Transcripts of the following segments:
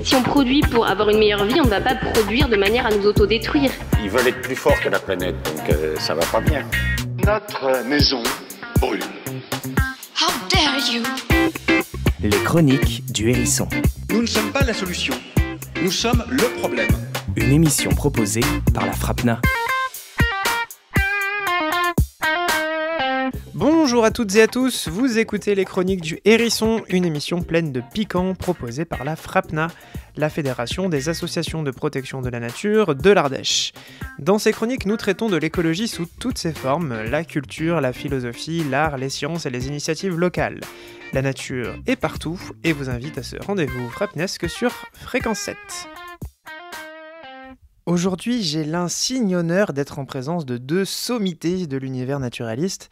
Si on produit pour avoir une meilleure vie, on ne va pas produire de manière à nous autodétruire. Ils veulent être plus forts que la planète, donc ça va pas bien. Notre maison brûle. How dare you! Les chroniques du hérisson. Nous ne sommes pas la solution, nous sommes le problème. Une émission proposée par la FRAPNA. Bonjour à toutes et à tous, vous écoutez les chroniques du hérisson, une émission pleine de piquants proposée par la FRAPNA, la Fédération des associations de protection de la nature de l'Ardèche. Dans ces chroniques, nous traitons de l'écologie sous toutes ses formes, la culture, la philosophie, l'art, les sciences et les initiatives locales. La nature est partout et vous invite à ce rendez-vous frapnesque sur Fréquence 7. Aujourd'hui, j'ai l'insigne honneur d'être en présence de deux sommités de l'univers naturaliste.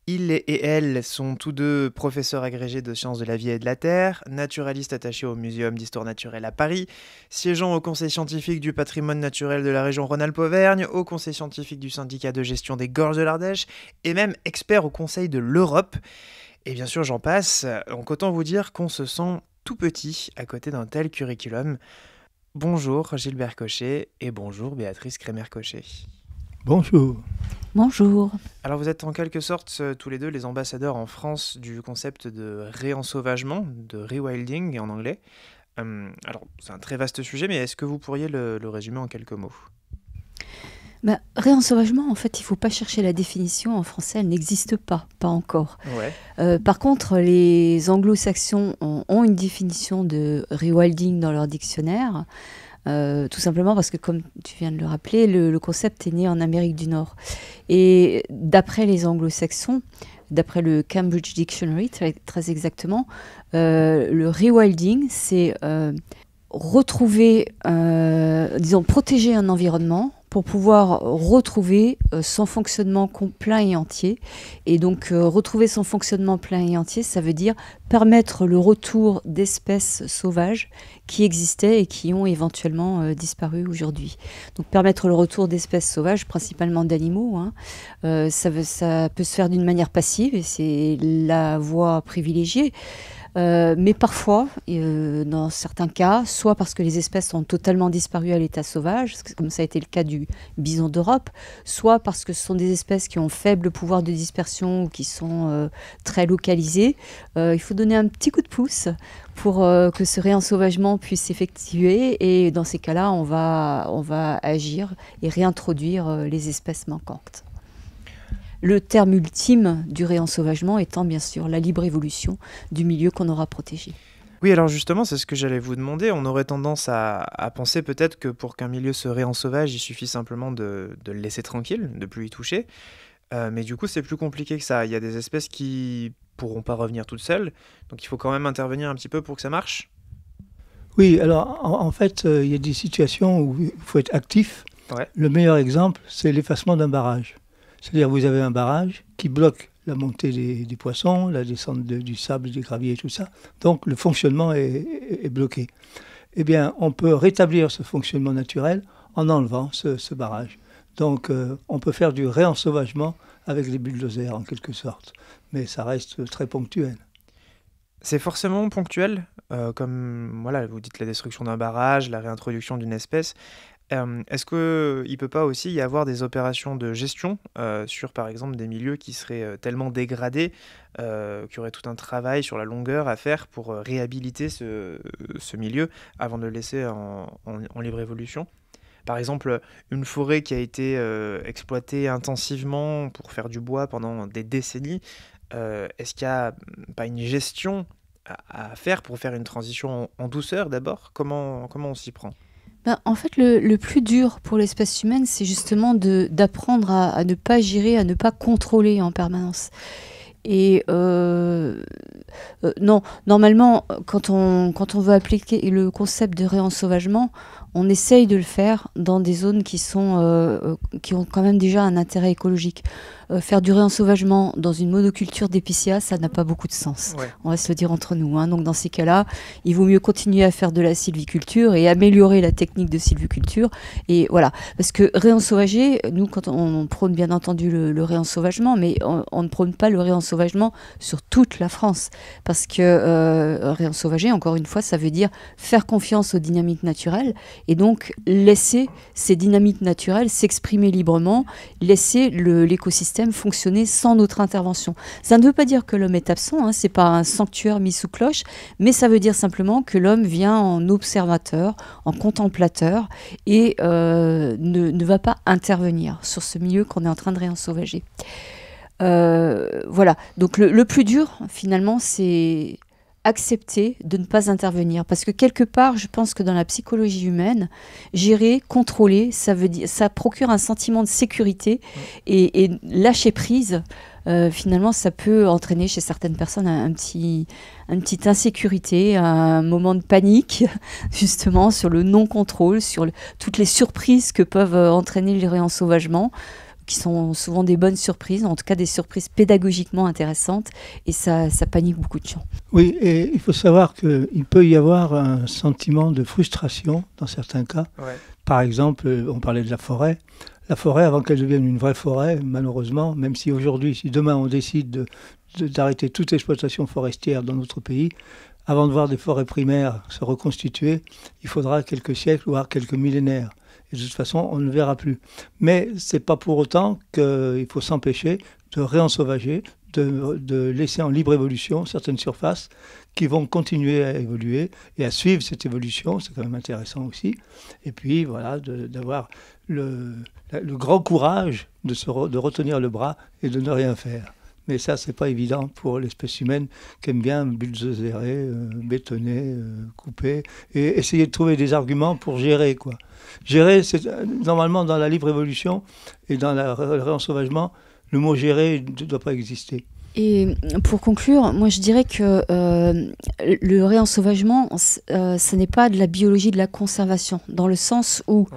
Ils et elles sont tous deux professeurs agrégés de sciences de la vie et de la terre, naturalistes attachés au Muséum d'histoire naturelle à Paris, siégeant au Conseil scientifique du patrimoine naturel de la région Rhône-Alpes-Auvergne, au Conseil scientifique du syndicat de gestion des gorges de l'Ardèche, et même experts au Conseil de l'Europe. Et bien sûr, j'en passe, donc autant vous dire qu'on se sent tout petit à côté d'un tel curriculum. Bonjour Gilbert Cochet et bonjour Béatrice Crémer-Cochet. Bonjour. Bonjour. Alors vous êtes en quelque sorte tous les deux les ambassadeurs en France du concept de réensauvagement, de rewilding en anglais. Alors c'est un très vaste sujet, mais est-ce que vous pourriez le résumer en quelques mots ? Réensauvagement, en fait, il ne faut pas chercher la définition. En français, elle n'existe pas encore. Ouais. Par contre, les anglo-saxons ont une définition de rewilding dans leur dictionnaire. Tout simplement parce que, comme tu viens de le rappeler, le concept est né en Amérique du Nord. Et d'après les anglo-saxons, d'après le Cambridge Dictionary, très exactement, le rewilding, c'est retrouver, protéger un environnement pour pouvoir retrouver son fonctionnement plein et entier. Et donc, retrouver son fonctionnement plein et entier, ça veut dire permettre le retour d'espèces sauvages qui existaient et qui ont éventuellement disparu aujourd'hui. Donc, permettre le retour d'espèces sauvages, principalement d'animaux, ça peut se faire d'une manière passive, et c'est la voie privilégiée. Mais parfois, dans certains cas, soit parce que les espèces ont totalement disparu à l'état sauvage, comme ça a été le cas du bison d'Europe, soit parce que ce sont des espèces qui ont faible pouvoir de dispersion ou qui sont très localisées. Il faut donner un petit coup de pouce pour que ce réensauvagement puisse s'effectuer, et dans ces cas-là, on va agir et réintroduire les espèces manquantes. Le terme ultime du réensauvagement étant bien sûr la libre évolution du milieu qu'on aura protégé. Oui, alors justement, c'est ce que j'allais vous demander. On aurait tendance à penser peut-être que pour qu'un milieu se réensauvage, il suffit simplement de le laisser tranquille, de ne plus y toucher. Mais du coup, c'est plus compliqué que ça. Il y a des espèces qui pourront pas revenir toutes seules, donc il faut quand même intervenir un petit peu pour que ça marche. Oui, alors en fait, il y a des situations où il faut être actif. Ouais. Le meilleur exemple, c'est l'effacement d'un barrage. C'est-à-dire vous avez un barrage qui bloque la montée des poissons, la descente du sable, des graviers et tout ça. Donc le fonctionnement est bloqué. Eh bien, on peut rétablir ce fonctionnement naturel en enlevant ce barrage. Donc on peut faire du réensauvagement avec les bulldozers en quelque sorte. Mais ça reste très ponctuel. C'est forcément ponctuel, comme voilà, vous dites la destruction d'un barrage, la réintroduction d'une espèce. Est-ce qu'il ne peut pas aussi y avoir des opérations de gestion sur, par exemple, des milieux qui seraient tellement dégradés qu'il y aurait tout un travail sur la longueur à faire pour réhabiliter ce milieu avant de le laisser en libre évolution ? Par exemple, une forêt qui a été exploitée intensivement pour faire du bois pendant des décennies, est-ce qu'il n'y a pas une gestion à faire pour faire une transition en douceur d'abord ? Comment on s'y prend ? En fait, le plus dur pour l'espèce humaine, c'est justement d'apprendre à ne pas gérer, à ne pas contrôler en permanence. Et non, normalement, quand on veut appliquer le concept de réensauvagement, on essaye de le faire dans des zones qui ont quand même déjà un intérêt écologique. faire du réensauvagement dans une monoculture d'épicéas, ça n'a pas beaucoup de sens. Ouais. On va se le dire entre nous, hein. Donc dans ces cas-là, il vaut mieux continuer à faire de la sylviculture et améliorer la technique de sylviculture. Et voilà, parce que réensauvager, nous, quand on prône bien entendu le réensauvagement, mais on ne prône pas le réensauvagement sur toute la France. Parce que réensauvager, encore une fois, ça veut dire faire confiance aux dynamiques naturelles et donc laisser ces dynamiques naturelles s'exprimer librement, laisser l'écosystème fonctionner sans notre intervention. Ça ne veut pas dire que l'homme est absent, hein, c'est pas un sanctuaire mis sous cloche, mais ça veut dire simplement que l'homme vient en observateur, en contemplateur et ne va pas intervenir sur ce milieu qu'on est en train de réensauvager. Voilà, donc le plus dur finalement c'est accepter de ne pas intervenir, parce que quelque part je pense que dans la psychologie humaine, gérer, contrôler, ça procure un sentiment de sécurité et lâcher prise, finalement ça peut entraîner chez certaines personnes une petite insécurité, un moment de panique justement sur le non-contrôle, sur toutes les surprises que peuvent entraîner les réensauvagements, qui sont souvent des bonnes surprises, en tout cas des surprises pédagogiquement intéressantes, et ça panique beaucoup de gens. Oui, et il faut savoir qu'il peut y avoir un sentiment de frustration dans certains cas. Ouais. Par exemple, on parlait de la forêt. La forêt, avant qu'elle devienne une vraie forêt, malheureusement, même si aujourd'hui, si demain on décide d'arrêter toute exploitation forestière dans notre pays, avant de voir des forêts primaires se reconstituer, il faudra quelques siècles, voire quelques millénaires. Et de toute façon, on ne verra plus. Mais ce n'est pas pour autant qu'il faut s'empêcher de réensauvager, de laisser en libre évolution certaines surfaces qui vont continuer à évoluer et à suivre cette évolution. C'est quand même intéressant aussi. Et puis, voilà, d'avoir le grand courage de retenir le bras et de ne rien faire. Mais ça, c'est pas évident pour l'espèce humaine qui aime bien bulldozérer, bétonner, couper et essayer de trouver des arguments pour gérer, quoi. Gérer, c'est normalement dans la libre évolution et dans le réensauvagement, le mot gérer ne doit pas exister. Et pour conclure, moi je dirais que le réensauvagement, ce n'est pas de la biologie de la conservation, dans le sens où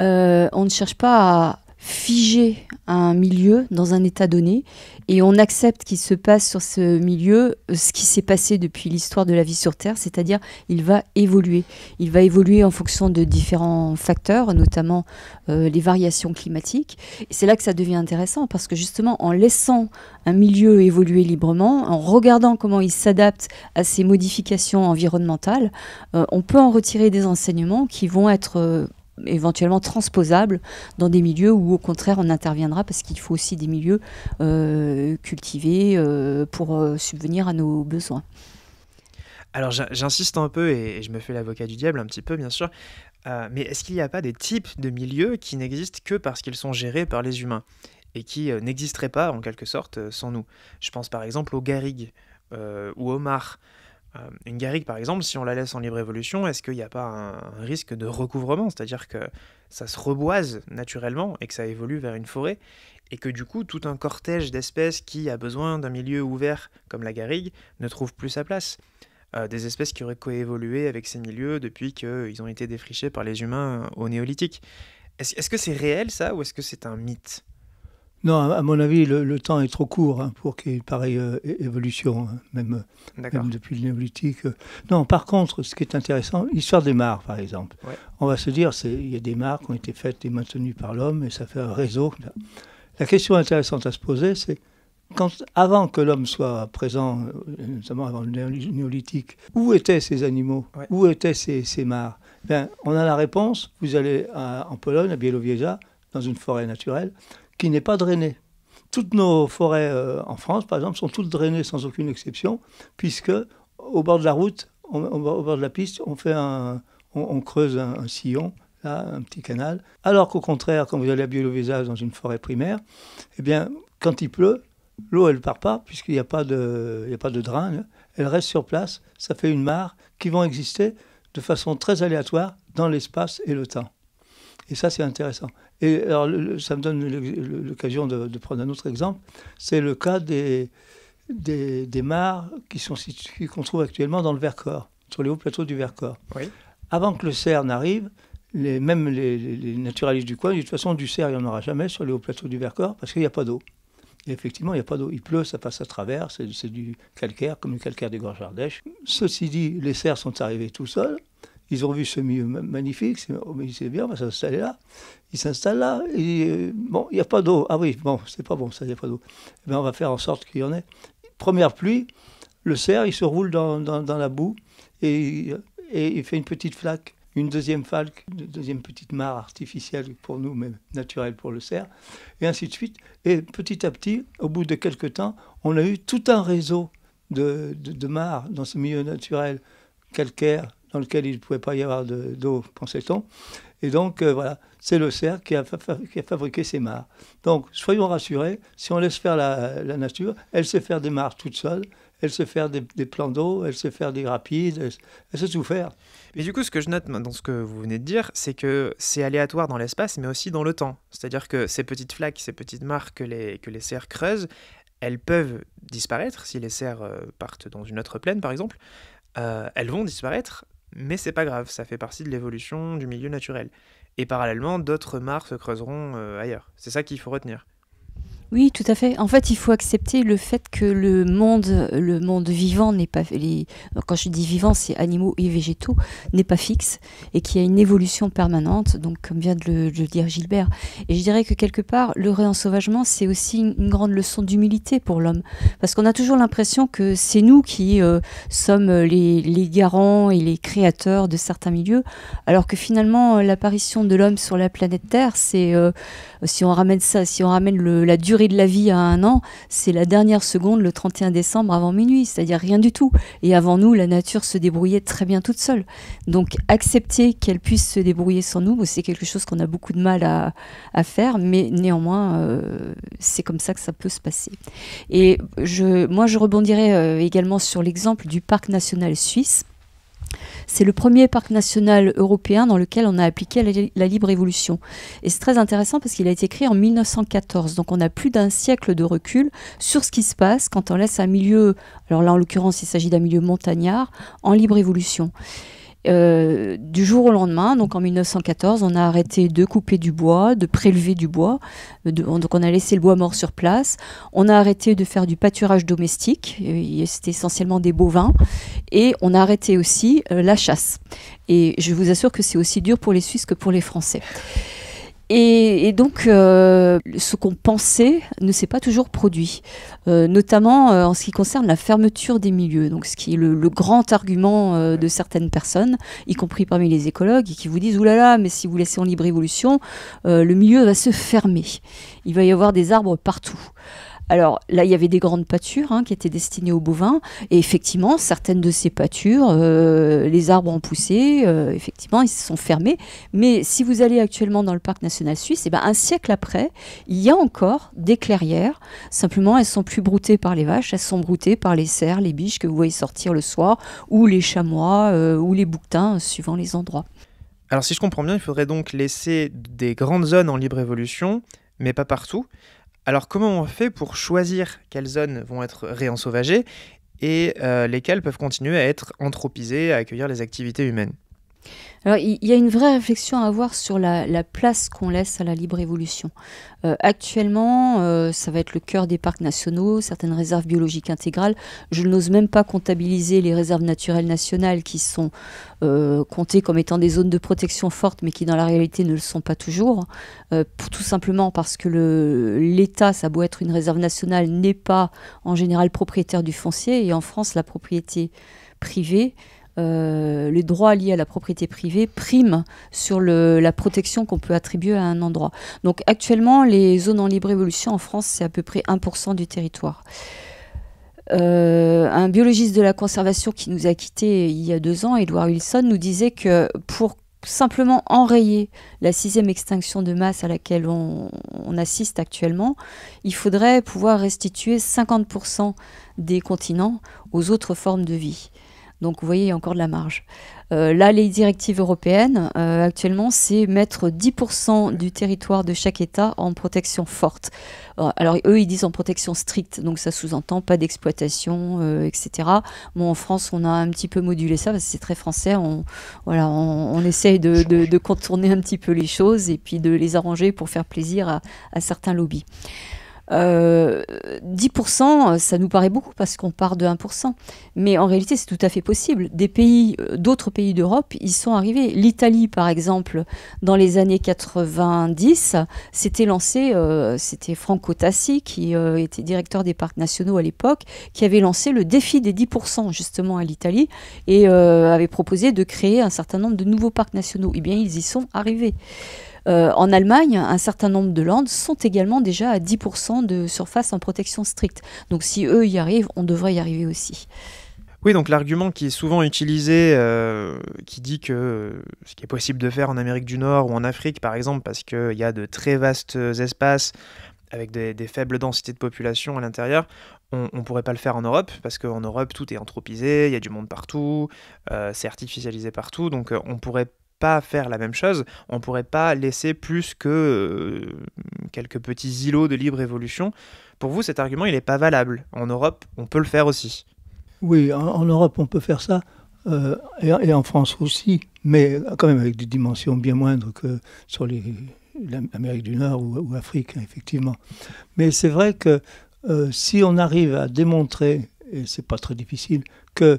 on ne cherche pas à figer un milieu dans un état donné et on accepte qu'il se passe sur ce milieu ce qui s'est passé depuis l'histoire de la vie sur Terre, c'est-à-dire il va évoluer. Il va évoluer en fonction de différents facteurs, notamment les variations climatiques. Et c'est là que ça devient intéressant parce que justement en laissant un milieu évoluer librement, en regardant comment il s'adapte à ces modifications environnementales, on peut en retirer des enseignements qui vont être éventuellement transposable dans des milieux où au contraire on interviendra parce qu'il faut aussi des milieux cultivés pour subvenir à nos besoins. Alors j'insiste un peu et je me fais l'avocat du diable un petit peu bien sûr, mais est-ce qu'il n'y a pas des types de milieux qui n'existent que parce qu'ils sont gérés par les humains et qui n'existeraient pas en quelque sorte sans nous? Je pense par exemple aux garrigues ou aux mares. Une garrigue, par exemple, si on la laisse en libre évolution, est-ce qu'il n'y a pas un risque de recouvrement? C'est-à-dire que ça se reboise naturellement et que ça évolue vers une forêt et que du coup, tout un cortège d'espèces qui a besoin d'un milieu ouvert comme la garrigue ne trouve plus sa place. Des espèces qui auraient coévolué avec ces milieux depuis qu'ils ont été défrichés par les humains au néolithique. Est-ce que c'est réel ça ou est-ce que c'est un mythe? Non, à mon avis, le temps est trop court pour qu'il y ait une pareille évolution, même depuis le néolithique. Non, par contre, ce qui est intéressant, l'histoire des mares, par exemple. Ouais. On va se dire, il y a des mares qui ont été faites et maintenues par l'homme, et ça fait un réseau. La question intéressante à se poser, c'est avant que l'homme soit présent, notamment avant le néolithique, où étaient ces animaux? Ouais. Où étaient ces mares? Bien, on a la réponse. Vous allez en Pologne, à Białowieża, dans une forêt naturelle, qui n'est pas drainée. Toutes nos forêts en France, par exemple, sont toutes drainées sans aucune exception, puisque au bord de la route, au bord de la piste, on creuse un sillon, là, un petit canal. Alors qu'au contraire, quand vous allez à Białowieża dans une forêt primaire, eh bien, quand il pleut, l'eau, elle ne part pas, puisqu'il n'y a pas de drain. Là. Elle reste sur place. Ça fait une mare qui vont exister de façon très aléatoire dans l'espace et le temps. Et ça, c'est intéressant. Et alors, ça me donne l'occasion de prendre un autre exemple. C'est le cas des mares qu'on trouve actuellement dans le Vercors, sur les hauts plateaux du Vercors. Oui. Avant que le cerf n'arrive, même les naturalistes du coin disent de toute façon, du cerf, il n'y en aura jamais sur les hauts plateaux du Vercors parce qu'il n'y a pas d'eau. Et effectivement, il n'y a pas d'eau. Il pleut, ça passe à travers, c'est du calcaire, comme le calcaire des gorges Ardèche. Ceci dit, les cerfs sont arrivés tout seuls. Ils ont vu ce milieu magnifique, c'est bien, on va s'installer là. Ils s'installent là, et bon, il n'y a pas d'eau. Ah oui, bon, c'est pas bon ça, il n'y a pas d'eau. Eh bien, on va faire en sorte qu'il y en ait. Première pluie, le cerf, il se roule dans la boue, et il fait une petite flaque, une deuxième flaque, une deuxième petite mare artificielle pour nous, mais naturelle pour le cerf, et ainsi de suite. Et petit à petit, au bout de quelques temps, on a eu tout un réseau de mares dans ce milieu naturel calcaire, dans lequel il ne pouvait pas y avoir d'eau, pensait-on. Et donc, voilà, c'est le cerf qui a fabriqué ces mares. Donc, soyons rassurés, si on laisse faire la nature, elle sait faire des mares toute seule, elle sait faire des plans d'eau, elle sait faire des rapides, elle sait tout faire. Mais du coup, ce que je note dans ce que vous venez de dire, c'est que c'est aléatoire dans l'espace, mais aussi dans le temps. C'est-à-dire que ces petites flaques, ces petites mares que les cerfs creusent, elles peuvent disparaître si les cerfs partent dans une autre plaine, par exemple. Elles vont disparaître, mais c'est pas grave, ça fait partie de l'évolution du milieu naturel. Et parallèlement, d'autres mares se creuseront ailleurs. C'est ça qu'il faut retenir. Oui, tout à fait. En fait, il faut accepter le fait que le monde vivant n'est pas... Quand je dis vivant, c'est animaux et végétaux, n'est pas fixe et qu'il y a une évolution permanente, donc comme vient de le dire Gilbert. Et je dirais que quelque part, le réensauvagement, c'est aussi une grande leçon d'humilité pour l'homme. Parce qu'on a toujours l'impression que c'est nous qui sommes les garants et les créateurs de certains milieux, alors que finalement, l'apparition de l'homme sur la planète Terre, c'est... si on ramène la durée de la vie à 1 an, c'est la dernière seconde, le 31 décembre avant minuit, c'est-à-dire rien du tout. Et avant nous, la nature se débrouillait très bien toute seule. Donc accepter qu'elle puisse se débrouiller sans nous, c'est quelque chose qu'on a beaucoup de mal à faire, mais néanmoins, c'est comme ça que ça peut se passer. Et moi, je rebondirais également sur l'exemple du parc national suisse. C'est le premier parc national européen dans lequel on a appliqué la libre évolution. Et c'est très intéressant parce qu'il a été créé en 1914. Donc on a plus d'1 siècle de recul sur ce qui se passe quand on laisse un milieu, alors là en l'occurrence il s'agit d'un milieu montagnard, en libre évolution. Du jour au lendemain, donc en 1914, on a arrêté de couper du bois, de prélever du bois, donc on a laissé le bois mort sur place, on a arrêté de faire du pâturage domestique, c'était essentiellement des bovins, et on a arrêté aussi la chasse. Et je vous assure que c'est aussi dur pour les Suisses que pour les Français. Et donc, ce qu'on pensait ne s'est pas toujours produit, notamment en ce qui concerne la fermeture des milieux, donc ce qui est le grand argument de certaines personnes, y compris parmi les écologues, qui vous disent « oulala, mais si vous laissez en libre évolution, le milieu va se fermer, il va y avoir des arbres partout ». Alors là, il y avait des grandes pâtures qui étaient destinées aux bovins, et effectivement, certaines de ces pâtures, les arbres ont poussé, effectivement, ils se sont fermés. Mais si vous allez actuellement dans le parc national suisse, 1 siècle après, il y a encore des clairières. Simplement, elles sont plus broutées par les vaches, elles sont broutées par les cerfs, les biches que vous voyez sortir le soir, ou les chamois, ou les bouquetins, suivant les endroits. Alors si je comprends bien, il faudrait donc laisser des grandes zones en libre évolution, mais pas partout. Alors comment on fait pour choisir quelles zones vont être réensauvagées et lesquelles peuvent continuer à être anthropisées, à accueillir les activités humaines ? Alors, il y a une vraie réflexion à avoir sur la place qu'on laisse à la libre évolution. Actuellement, ça va être le cœur des parcs nationaux, certaines réserves biologiques intégrales. Je n'ose même pas comptabiliser les réserves naturelles nationales qui sont comptées comme étant des zones de protection fortes, mais qui dans la réalité ne le sont pas toujours. Tout simplement parce que l'État, ça a beau être une réserve nationale, n'est pas en général propriétaire du foncier. Et en France, la propriété privée, le droit lié à la propriété privée prime sur la protection qu'on peut attribuer à un endroit. Donc actuellement, les zones en libre évolution en France, c'est à peu près 1% du territoire. Un biologiste de la conservation qui nous a quittés il y a 2 ans, Edward Wilson, nous disait que pour simplement enrayer la 6e extinction de masse à laquelle on assiste actuellement, il faudrait pouvoir restituer 50% des continents aux autres formes de vie. Donc vous voyez, il y a encore de la marge. Là, les directives européennes, actuellement, c'est mettre 10% du territoire de chaque État en protection forte. Alors eux, ils disent en protection stricte, donc ça sous-entend pas d'exploitation, etc. Bon, en France, on a un petit peu modulé ça, parce que c'est très français. On essaye de contourner un petit peu les choses et puis de les arranger pour faire plaisir à certains lobbies. 10%, ça nous paraît beaucoup parce qu'on part de 1%. Mais en réalité, c'est tout à fait possible. D'autres pays d'Europe, ils sont arrivés. L'Italie, par exemple, dans les années 90, c'était lancé, c'était Franco Tassi, qui était directeur des parcs nationaux à l'époque, qui avait lancé le défi des 10% justement à l'Italie et avait proposé de créer un certain nombre de nouveaux parcs nationaux. Eh bien, ils y sont arrivés. En Allemagne, un certain nombre de landes sont également déjà à 10% de surface en protection stricte. Donc si eux y arrivent, on devrait y arriver aussi. Oui, donc l'argument qui est souvent utilisé, qui dit que ce qui est possible de faire en Amérique du Nord ou en Afrique, par exemple, parce qu'il y a de très vastes espaces avec des faibles densités de population à l'intérieur, on ne pourrait pas le faire en Europe, parce qu'en Europe, tout est anthropisé, il y a du monde partout, c'est artificialisé partout, donc on ne pourrait pas faire la même chose, on ne pourrait pas laisser plus que quelques petits îlots de libre évolution. Pour vous, cet argument, il n'est pas valable. En Europe, on peut le faire aussi. Oui, en Europe, on peut faire ça, et en France aussi, mais quand même avec des dimensions bien moindres que sur l'Amérique du Nord ou Afrique, effectivement. Mais c'est vrai que si on arrive à démontrer, et c'est pas très difficile, que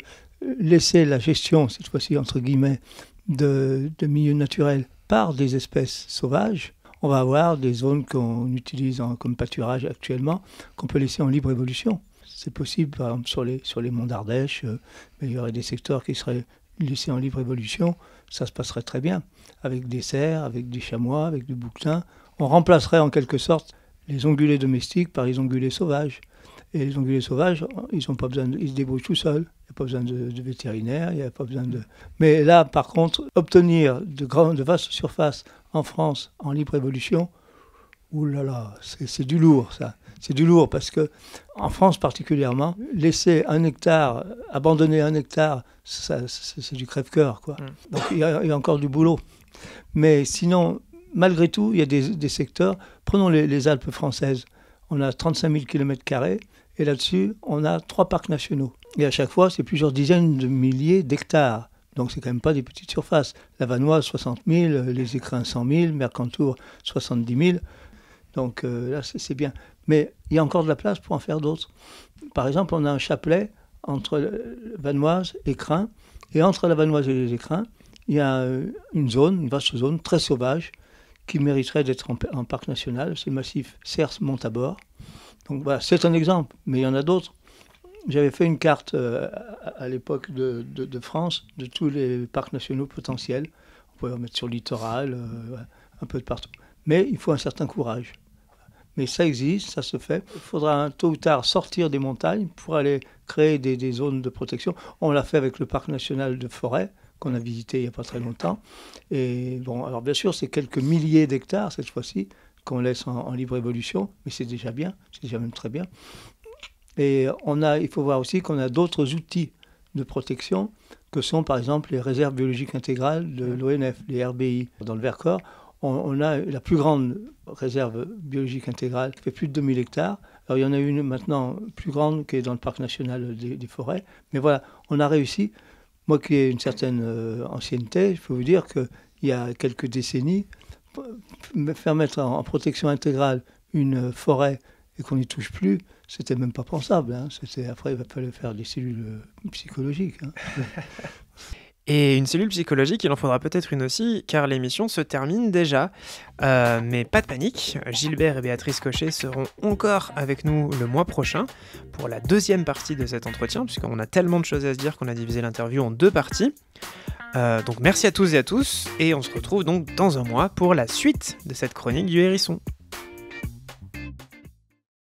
laisser la gestion, cette fois-ci entre guillemets, de milieux naturels par des espèces sauvages, on va avoir des zones qu'on utilise comme pâturage actuellement, qu'on peut laisser en libre évolution. C'est possible, par exemple, sur les monts d'Ardèche, il y aurait des secteurs qui seraient laissés en libre évolution, ça se passerait très bien, avec des cerfs, avec des chamois, avec du bouquetin. On remplacerait en quelque sorte les ongulés domestiques par les ongulés sauvages. Et les ongulés sauvages, ils se débrouillent tout seuls. Il n'y a pas besoin de vétérinaire, il n'y a pas besoin de... Mais là, par contre, obtenir de vastes surfaces en France en libre évolution, oulala, c'est du lourd, ça. C'est du lourd parce que, en France particulièrement, laisser abandonner un hectare, c'est du crève-cœur, quoi. Donc il y a encore du boulot. Mais sinon, malgré tout, il y a des secteurs. Prenons les Alpes françaises. On a 35 000 km² et là-dessus, on a 3 parcs nationaux. Et à chaque fois, c'est plusieurs dizaines de milliers d'hectares. Donc, c'est quand même pas des petites surfaces. La Vanoise, 60 000, les Écrins, 100 000, Mercantour, 70 000. Donc là, c'est bien. Mais il y a encore de la place pour en faire d'autres. Par exemple, on a un chapelet entre Vanoise et Écrins. Et entre la Vanoise et les Écrins, il y a une vaste zone très sauvage qui mériterait d'être en parc national. C'est le massif Cers-Montabor. Donc voilà, c'est un exemple, mais il y en a d'autres. J'avais fait une carte à l'époque de France, de tous les parcs nationaux potentiels. On pouvait en mettre sur le littoral, un peu de partout. Mais il faut un certain courage. Mais ça existe, ça se fait. Il faudra tôt ou tard sortir des montagnes pour aller créer des zones de protection. On l'a fait avec le parc national de Forêt, qu'on a visité il n'y a pas très longtemps. Et bon, alors bien sûr, c'est quelques milliers d'hectares cette fois-ci qu'on laisse en libre évolution, mais c'est déjà bien, c'est déjà même très bien. Et il faut voir aussi qu'on a d'autres outils de protection que sont par exemple les réserves biologiques intégrales de l'ONF, les RBI. Dans le Vercors, on a la plus grande réserve biologique intégrale qui fait plus de 2000 hectares. Alors il y en a une maintenant plus grande qui est dans le parc national des forêts. Mais voilà, on a réussi. Moi qui ai une certaine ancienneté, je peux vous dire qu'il y a quelques décennies, faire mettre en protection intégrale une forêt et qu'on n'y touche plus, c'était même pas pensable. Après, il va falloir faire des cellules psychologiques. Et une cellule psychologique, il en faudra peut-être une aussi, car l'émission se termine déjà. Mais pas de panique, Gilbert et Béatrice Cochet seront encore avec nous le mois prochain pour la deuxième partie de cet entretien, puisqu'on a tellement de choses à se dire qu'on a divisé l'interview en 2 parties. Donc merci à tous et à tous, et on se retrouve donc dans un mois pour la suite de cette chronique du Hérisson.